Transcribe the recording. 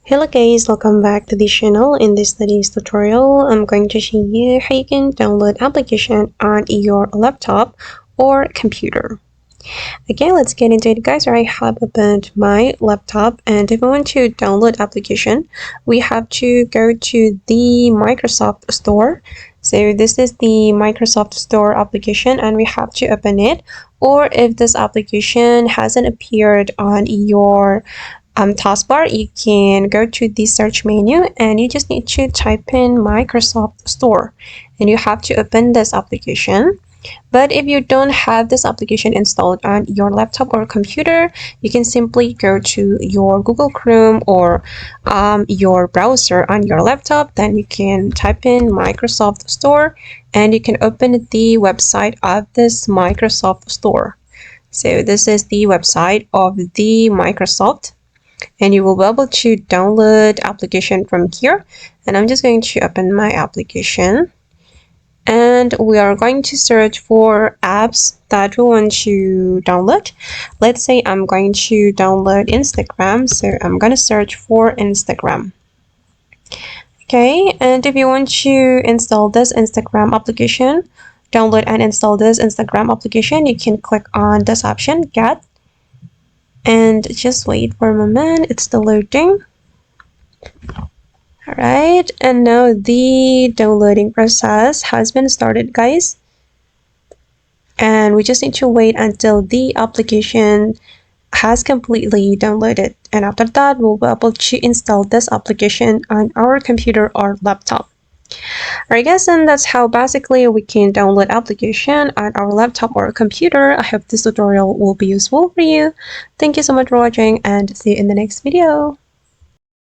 Hello guys, welcome back to the channel. In this studies tutorial, I'm going to show you how you can download application on your laptop or computer. Okay, let's get into it guys. I have opened my laptop, and if we want to download application, we have to go to the Microsoft Store. So this is the Microsoft Store application and we have to open it. Or if this application hasn't appeared on your taskbar, you can go to the search menu and you just need to type in Microsoft Store and you have to open this application. But if you don't have this application installed on your laptop or computer, you can simply go to your Google Chrome or your browser on your laptop. Then you can type in Microsoft Store and you can open the website of this Microsoft Store. So this is the website of the Microsoft, and you will be able to download application from here. And I'm just going to open my application, and we are going to search for apps that we want to download. Let's say I'm going to download Instagram, so I'm going to search for Instagram. Okay, and if you want to install this Instagram application, download and install this Instagram application, you can click on this option, Get, and just wait for a moment, it's still loading. Alright, and now the downloading process has been started guys, and we just need to wait until the application has completely downloaded, and after that we'll be able to install this application on our computer or laptop. Alright guys, and that's how basically we can download application on our laptop or computer. I hope this tutorial will be useful for you. Thank you so much for watching and see you in the next video.